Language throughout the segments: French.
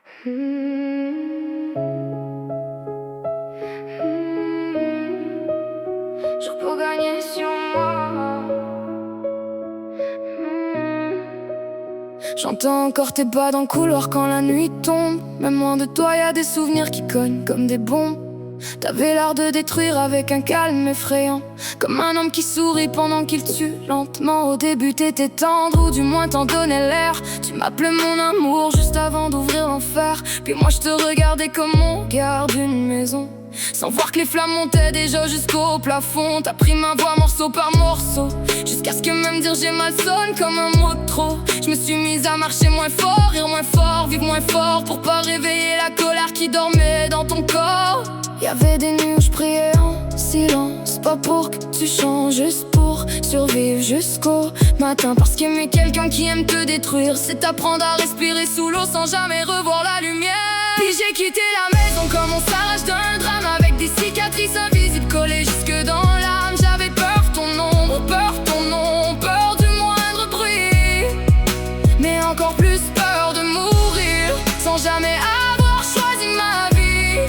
Je peux gagner sur moi. J'entends encore tes pas dans le couloir quand la nuit tombe. Même loin de toi y'a des souvenirs qui cognent comme des bombes. T'avais l'air de détruire avec un calme effrayant, comme un homme qui sourit pendant qu'il tue lentement. Au début t'étais tendre, ou du moins t'en donnais l'air. Tu m'appelais mon amour juste avant d'ouvrir l'enfer. Puis moi je te regardais comme on garde une maison, sans voir que les flammes montaient déjà jusqu'au plafond. T'as pris ma voix morceau par morceau, jusqu'à ce que même dire j'ai mal sonne comme un mot de trop. Je me suis mise à marcher moins fort, rire moins fort, vivre moins fort, pour pas réveiller la colère qui dormait dans ton corps. Y'avait des nuits où je priais en silence, pas pour que tu changes, juste pour survivre jusqu'au matin. Parce qu'aimer quelqu'un qui aime te détruire, c'est apprendre à respirer sous l'eau sans jamais revoir la lumière. Puis j'ai quitté la maison comme on s'arrache d'un drame, avec des cicatrices invisibles collées jusque dans l'âme. J'avais peur ton ombre, peur ton nom, peur du moindre bruit, mais encore plus peur de mourir sans jamais avoir choisi ma vie.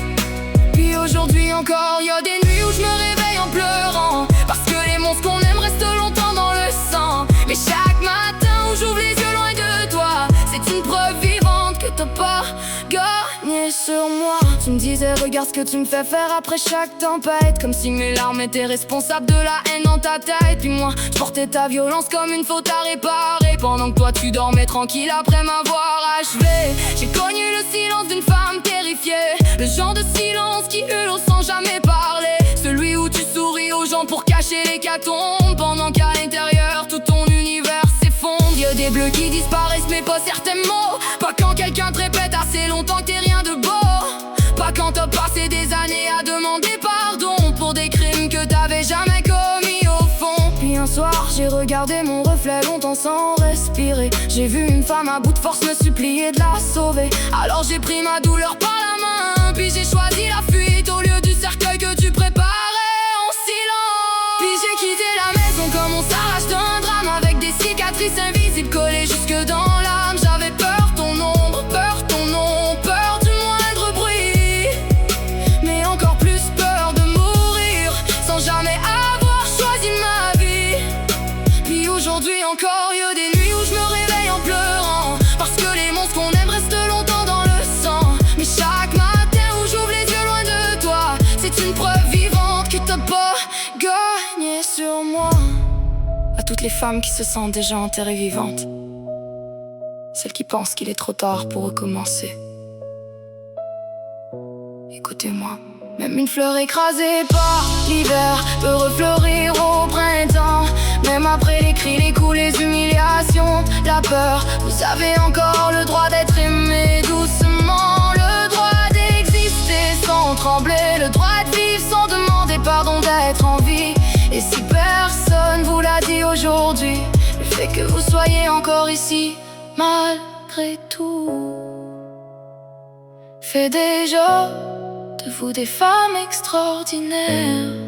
Puis aujourd'hui encore, y'a des nuits où je me réveille en pleurant, parce que les monstres qu'on aime restent longtemps dans le sang. Mais chaque matin où j'ouvre les yeux loin de toi, c'est une preuve vivante que t'as pas gagné sur moi. Tu me disais regarde ce que tu me fais faire après chaque tempête, comme si mes larmes étaient responsables de la haine dans ta tête. Puis moi je portais ta violence comme une faute à réparer, pendant que toi tu dormais tranquille après m'avoir achevé. J'ai connu le silence d'une femme terrifiée, le genre de silence qui hurle sans jamais parler, celui où tu souris aux gens pour cacher l'hécatombe, pendant qu'à l'intérieur tout ton univers s'effondre. Y'a des bleus qui disparaissent mais pas certains mots, pas quand quelqu'un te répète assez longtemps que t'es rien de beau, pas quand t'as passé des années à demander pardon pour des crimes que t'avais jamais commis au fond. Puis un soir j'ai regardé mon reflet longtemps sans respirer, j'ai vu une femme à bout de force me supplier de la sauver. Alors j'ai pris ma douleur par la main, puis j'ai choisi la fuite au lieu du cercueil que tu préparais en silence. Puis j'ai quitté la maison comme on s'arrache d'un drame, avec des cicatrices invisibles collées jusque dans l'âme. J'avais peur ton ombre, peur ton nom, peur du moindre bruit, mais encore plus peur de mourir sans jamais avoir choisi ma vie. Puis aujourd'hui encore, y'a des nuits où je me réveille en pleurant, parce que les monstres qu'on aime restent longtemps dans le sang. Mais chaque matin où j'ouvre les yeux loin de toi, c'est une preuve vivante que t'as pas gagné sur moi. À toutes les femmes qui se sentent déjà enterrées vivantes, celles qui pensent qu'il est trop tard pour recommencer, écoutez-moi. Même une fleur écrasée par l'hiver peut refleurir au printemps. Même après les cris, les coups, les humiliations, la peur, vous avez encore le droit d'être aimé doucement, le droit d'exister sans trembler, le droit de vivre sans demander pardon, d'être en vie. Et si personne vous l'a dit aujourd'hui, le fait que vous soyez encore ici malgré tout fait déjà de vous des femmes extraordinaires.